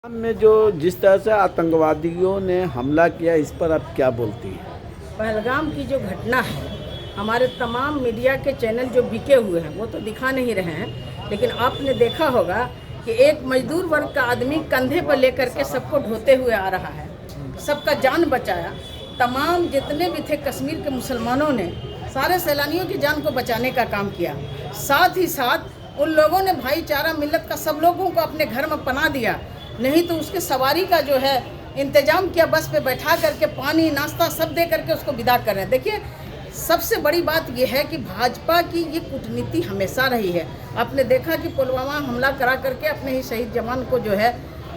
में जो जिस तरह से आतंकवादियों ने हमला किया, इस पर आप क्या बोलती हैं? पहलगाम की जो घटना है, हमारे तमाम मीडिया के चैनल जो बिके हुए हैं वो तो दिखा नहीं रहे हैं, लेकिन आपने देखा होगा कि एक मजदूर वर्ग का आदमी कंधे पर लेकर के सबको ढोते हुए आ रहा है, सबका जान बचाया। तमाम जितने भी थे कश्मीर के मुसलमानों ने सारे सैलानियों की जान को बचाने का काम किया। साथ ही साथ उन लोगों ने भाईचारा मिल्लत का सब लोगों को अपने घर में पनाह दिया, नहीं तो उसके सवारी का जो है इंतजाम किया, बस पे बैठा करके पानी नाश्ता सब दे करके उसको विदा कर रहे हैं। देखिए, सबसे बड़ी बात यह है कि भाजपा की ये कूटनीति हमेशा रही है। आपने देखा कि पुलवामा हमला करा करके अपने ही शहीद जवान को जो है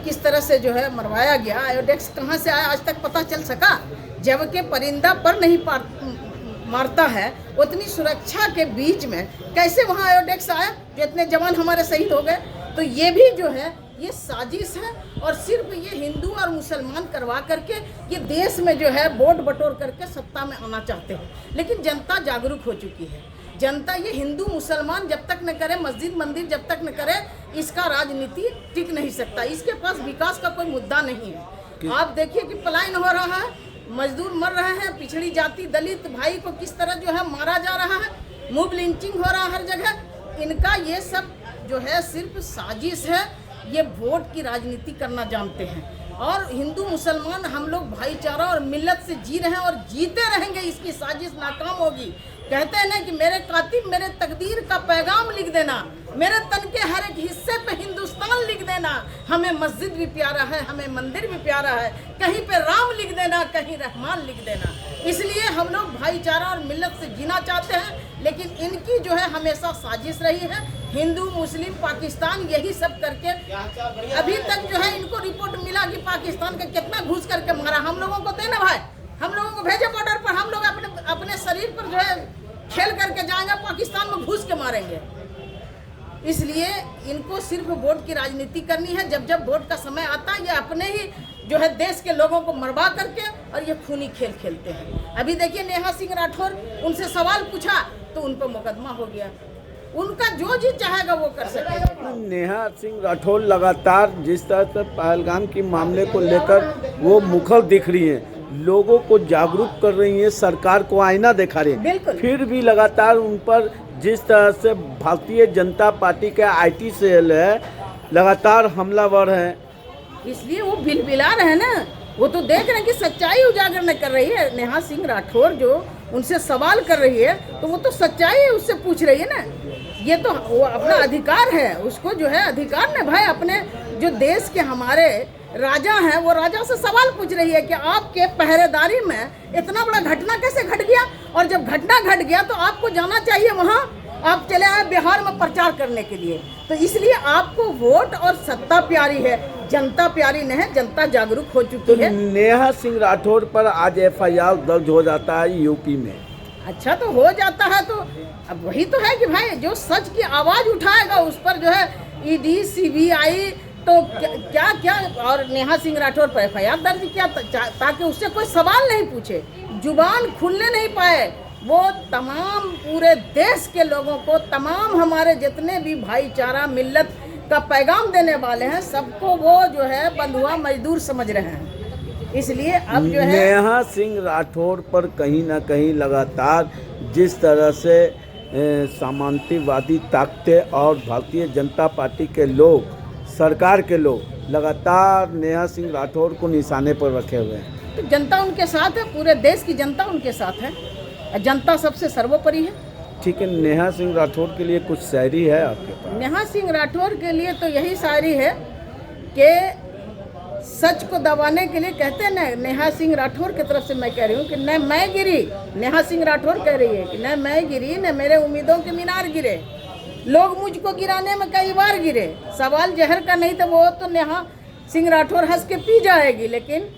किस तरह से जो है मरवाया गया। आयोडेक्स कहाँ से आया आज तक पता चल सका, जबकि परिंदा पर नहीं मारता है, उतनी सुरक्षा के बीच में कैसे वहाँ आयोडेक्स आया जो इतने जवान हमारे शहीद हो गए। तो ये भी जो है ये साजिश है, और सिर्फ ये हिंदू और मुसलमान करवा करके ये देश में जो है वोट बटोर करके सत्ता में आना चाहते हैं। लेकिन जनता जागरूक हो चुकी है। जनता ये हिंदू मुसलमान जब तक न करे, मस्जिद मंदिर जब तक न करे, इसका राजनीति टिक नहीं सकता। इसके पास विकास का कोई मुद्दा नहीं है। आप देखिए कि पलायन हो रहा है, मजदूर मर रहे हैं, पिछड़ी जाति दलित भाई को किस तरह जो है मारा जा रहा है, मूव लिंचिंग हो रहा है हर जगह। इनका ये सब जो है सिर्फ साजिश है। ये वोट की राजनीति करना जानते हैं, और हिंदू मुसलमान हम लोग भाईचारा और मिल्लत से जी रहे हैं और जीते रहेंगे। इसकी साजिश नाकाम होगी। कहते हैं ना कि मेरे कातिब मेरे तकदीर का पैगाम लिख देना, मेरे तन के हर एक हिस्से पे हिंदुस्तान लिख देना। हमें मस्जिद भी प्यारा है, हमें मंदिर भी प्यारा है, कहीं पे राम लिख देना, कहीं रहमान लिख देना। इसलिए हम लोग भाईचारा और मिल्लत से जीना चाहते हैं, लेकिन इनकी जो है हमेशा साजिश रही है। हिंदू मुस्लिम पाकिस्तान यही सब करके अभी तक जो है इनको रिपोर्ट मिला कि पाकिस्तान का कितना घुस करके मारा। हम लोगों को देना भाई, हम लोगों को भेजे बॉर्डर पर, हम लोग अपने शरीर पर जो है खेल करके जाएंगे, पाकिस्तान में घुस के मारेंगे। इसलिए इनको सिर्फ वोट की राजनीति करनी है। जब जब वोट का समय आता है, ये अपने ही जो है देश के लोगों को मरवा करके और ये खूनी खेल खेलते हैं। अभी देखिए नेहा सिंह राठौर, उनसे सवाल पूछा तो उन पर मुकदमा हो गया। उनका जो जी चाहेगा वो कर सकेगा। नेहा सिंह राठौर लगातार जिस तरह से पहलगाम के मामले को लेकर वो मुखर दिख रही हैं, लोगों को जागरूक कर रही हैं, सरकार को आईना दिखा रही हैं, फिर भी लगातार उन पर जिस तरह से भारतीय जनता पार्टी के आईटी सेल है लगातार हमलावर है। इसलिए वो बिलबिला रहे हैं ना, वो तो देख रहे हैं कि सच्चाई उजागर न कर रही है। नेहा सिंह राठौर जो उनसे सवाल कर रही है तो वो तो सच्चाई उससे पूछ रही है ना। ये तो वो अपना अधिकार है, उसको जो है अधिकार ने भाई अपने जो देश के हमारे राजा हैं वो राजा से सवाल पूछ रही है कि आपके पहरेदारी में इतना बड़ा घटना कैसे घट गया, और जब घटना घट गया तो आपको जाना चाहिए वहाँ। आप चले आए बिहार में प्रचार करने के लिए, तो इसलिए आपको वोट और सत्ता प्यारी है, जनता प्यारी नहीं है। जनता जागरूक हो चुकी है। नेहा सिंह राठौर पर आज एफआईआर दर्ज हो जाता है यूपी में। अच्छा तो हो जाता है, तो अब वही तो है कि भाई जो सच की आवाज़ उठाएगा उस पर जो है ईडी सीबीआई तो क्या क्या और नेहा सिंह राठौर पर एफआईआर दर्ज किया ताकि उससे कोई सवाल नहीं पूछे, जुबान खुलने नहीं पाए। वो तमाम पूरे देश के लोगों को, तमाम हमारे जितने भी भाईचारा मिल्लत का पैगाम देने वाले हैं, सबको वो जो है बंधुआ मजदूर समझ रहे हैं। इसलिए अब जो है नेहा सिंह राठौर पर कहीं ना कहीं लगातार जिस तरह से सामंतवादी ताकतें और भारतीय जनता पार्टी के लोग, सरकार के लोग लगातार नेहा सिंह राठौर को निशाने पर रखे हुए हैं। तो जनता उनके साथ है, पूरे देश की जनता उनके साथ है, जनता सबसे सर्वोपरि है। ठीक है, नेहा सिंह राठौर के लिए कुछ शायरी है आपके पास? नेहा सिंह राठौर के लिए तो यही शायरी है कि सच को दबाने के लिए कहते हैं ना, नेहा सिंह राठौर की तरफ से मैं कह रही हूँ कि न मैं गिरी, नेहा सिंह राठौर कह रही है कि न मैं गिरी न मेरे उम्मीदों के मीनार गिरे, लोग मुझको गिराने में कई बार गिरे, सवाल जहर का नहीं तो वो तो नेहा सिंह राठौर हंस के पी जाएगी, लेकिन